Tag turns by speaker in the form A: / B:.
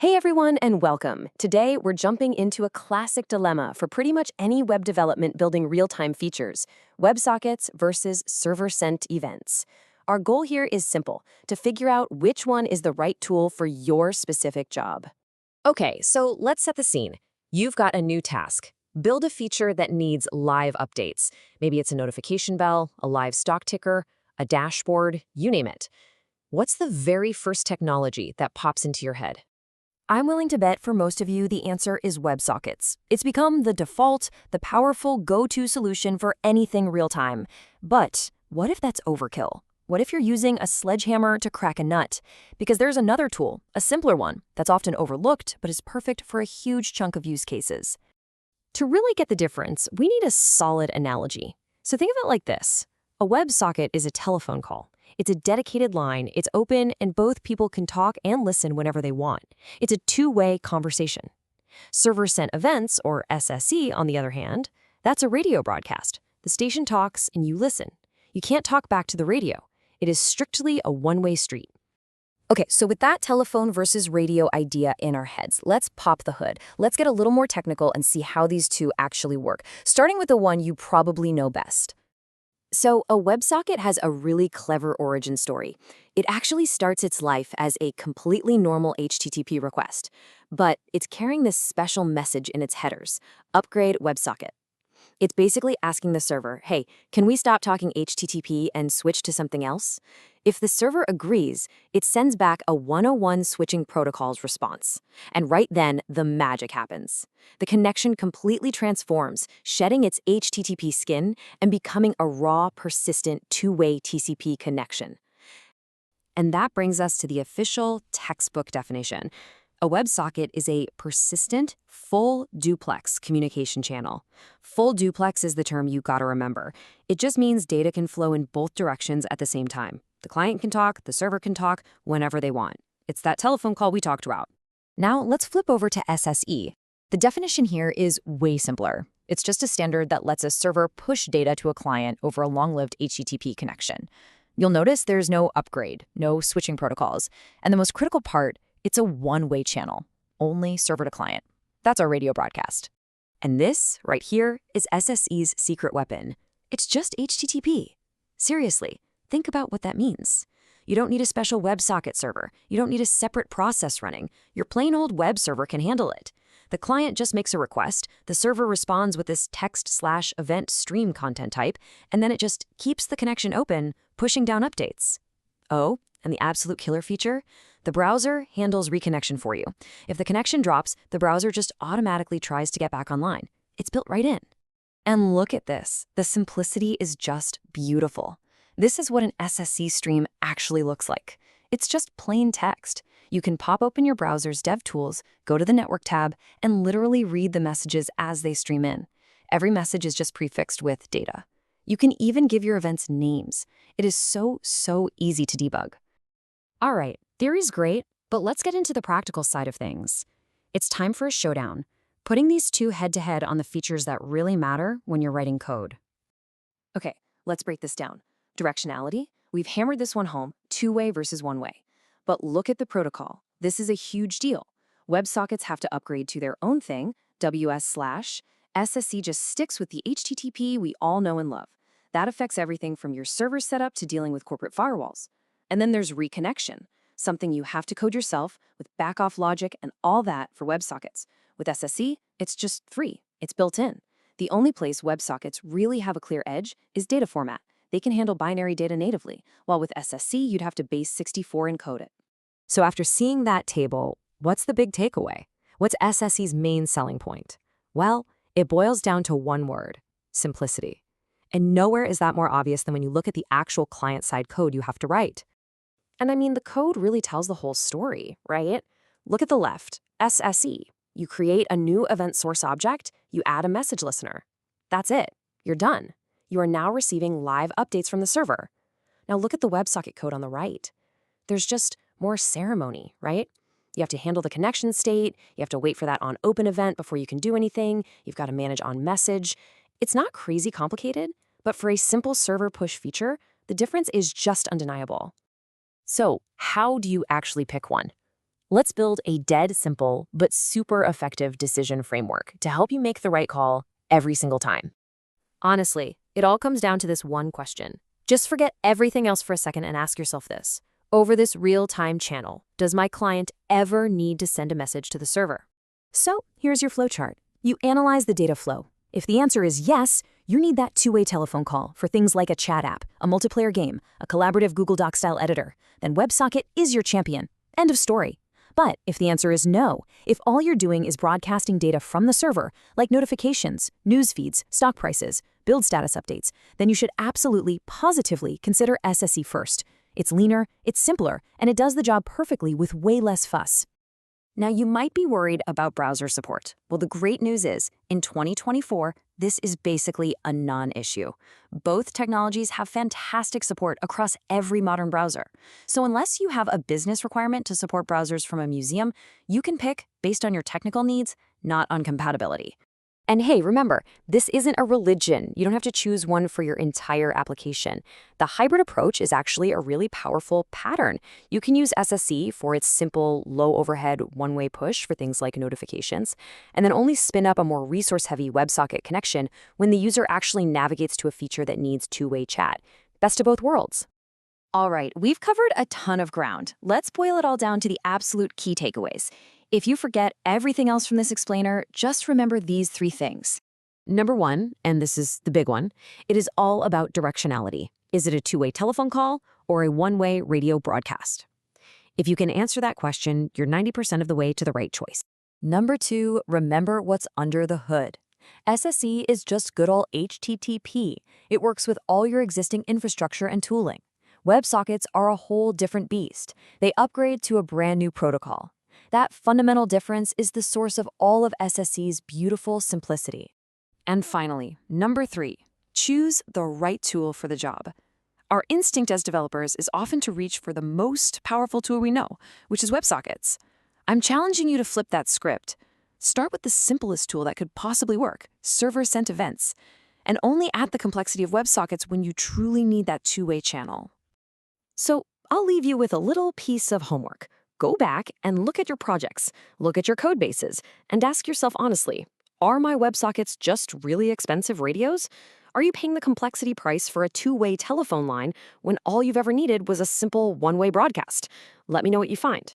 A: Hey everyone, and welcome. Today, we're jumping into a classic dilemma for pretty much any web development building real-time features: WebSockets versus server-sent events. Our goal here is simple: to figure out which one is the right tool for your specific job. Okay, so let's set the scene. You've got a new task. Build a feature that needs live updates. Maybe it's a notification bell, a live stock ticker, a dashboard, you name it. What's the very first technology that pops into your head? I'm willing to bet for most of you the answer is WebSockets. It's become the default, the powerful go-to solution for anything real-time. But what if that's overkill? What if you're using a sledgehammer to crack a nut? Because there's another tool, a simpler one, that's often overlooked but is perfect for a huge chunk of use cases. To really get the difference, we need a solid analogy. So think of it like this. A WebSocket is a telephone call. It's a dedicated line, it's open, and both people can talk and listen whenever they want. It's a two-way conversation. Server-Sent Events, or SSE, on the other hand, that's a radio broadcast. The station talks and you listen. You can't talk back to the radio. It is strictly a one-way street. Okay, so with that telephone versus radio idea in our heads, let's pop the hood. Let's get a little more technical and see how these two actually work, starting with the one you probably know best. So a WebSocket has a really clever origin story. It actually starts its life as a completely normal HTTP request, but it's carrying this special message in its headers: upgrade WebSocket. It's basically asking the server, hey, can we stop talking HTTP and switch to something else? If the server agrees, it sends back a 101 switching protocols response. And right then, the magic happens. The connection completely transforms, shedding its HTTP skin and becoming a raw, persistent two-way TCP connection. And that brings us to the official textbook definition. A WebSocket is a persistent, full duplex communication channel. Full duplex is the term you gotta remember. It just means data can flow in both directions at the same time. The client can talk, the server can talk, whenever they want. It's that telephone call we talked about. Now let's flip over to SSE. The definition here is way simpler. It's just a standard that lets a server push data to a client over a long-lived HTTP connection. You'll notice there's no upgrade, no switching protocols, and the most critical part, it's a one-way channel, only server to client. That's our radio broadcast. And this, right here, is SSE's secret weapon. It's just HTTP. Seriously, think about what that means. You don't need a special WebSocket server. You don't need a separate process running. Your plain old web server can handle it. The client just makes a request, the server responds with this text/event stream content type, and then it just keeps the connection open, pushing down updates. Oh, and the absolute killer feature? The browser handles reconnection for you. If the connection drops, the browser just automatically tries to get back online. It's built right in. And look at this. The simplicity is just beautiful. This is what an SSE stream actually looks like. It's just plain text. You can pop open your browser's DevTools, go to the Network tab, and literally read the messages as they stream in. Every message is just prefixed with data. You can even give your events names. It is so easy to debug. All right, theory's great, but let's get into the practical side of things. It's time for a showdown, putting these two head-to-head on the features that really matter when you're writing code. Okay, let's break this down. Directionality, we've hammered this one home, two-way versus one-way. But look at the protocol. This is a huge deal. WebSockets have to upgrade to their own thing, WS/. SSE just sticks with the HTTP we all know and love. That affects everything from your server setup to dealing with corporate firewalls. And then there's reconnection, something you have to code yourself with back-off logic and all that for WebSockets. With SSE, it's just free. It's built in. The only place WebSockets really have a clear edge is data format. They can handle binary data natively, while with SSE, you'd have to base 64 encode it. So after seeing that table, what's the big takeaway? What's SSE's main selling point? Well, it boils down to one word: simplicity. And nowhere is that more obvious than when you look at the actual client-side code you have to write. And I mean, the code really tells the whole story, right? Look at the left, SSE. You create a new event source object, you add a message listener. That's it. You're done. You are now receiving live updates from the server. Now look at the WebSocket code on the right. There's just more ceremony, right? You have to handle the connection state, you have to wait for that on open event before you can do anything, you've got to manage on message. It's not crazy complicated, but for a simple server push feature, the difference is just undeniable. So how do you actually pick one? Let's build a dead simple but super effective decision framework to help you make the right call every single time. Honestly, it all comes down to this one question. Just forget everything else for a second and ask yourself this. Over this real-time channel, does my client ever need to send a message to the server? So here's your flowchart. You analyze the data flow. If the answer is yes, you need that two-way telephone call for things like a chat app, a multiplayer game, a collaborative Google Docs-style editor. Then WebSocket is your champion. End of story. But if the answer is no, if all you're doing is broadcasting data from the server, like notifications, news feeds, stock prices, build status updates, then you should absolutely, positively consider SSE first. It's leaner, it's simpler, and it does the job perfectly with way less fuss. Now, you might be worried about browser support. Well, the great news is, in 2024, this is basically a non-issue. Both technologies have fantastic support across every modern browser. So unless you have a business requirement to support browsers from a museum, you can pick based on your technical needs, not on compatibility. And hey, remember, this isn't a religion. You don't have to choose one for your entire application. The hybrid approach is actually a really powerful pattern. You can use SSE for its simple, low-overhead, one-way push for things like notifications, and then only spin up a more resource-heavy WebSocket connection when the user actually navigates to a feature that needs two-way chat. Best of both worlds. All right, we've covered a ton of ground. Let's boil it all down to the absolute key takeaways. If you forget everything else from this explainer, just remember these three things. Number one, and this is the big one, it is all about directionality. Is it a two-way telephone call or a one-way radio broadcast? If you can answer that question, you're 90% of the way to the right choice. Number two, remember what's under the hood. SSE is just good old HTTP. It works with all your existing infrastructure and tooling. WebSockets are a whole different beast. They upgrade to a brand new protocol. That fundamental difference is the source of all of SSE's beautiful simplicity. And finally, number three, choose the right tool for the job. Our instinct as developers is often to reach for the most powerful tool we know, which is WebSockets. I'm challenging you to flip that script. Start with the simplest tool that could possibly work, server-sent events, and only add the complexity of WebSockets when you truly need that two-way channel. So I'll leave you with a little piece of homework. Go back and look at your projects, look at your code bases, and ask yourself honestly, are my WebSockets just really expensive radios? Are you paying the complexity price for a two-way telephone line when all you've ever needed was a simple one-way broadcast? Let me know what you find.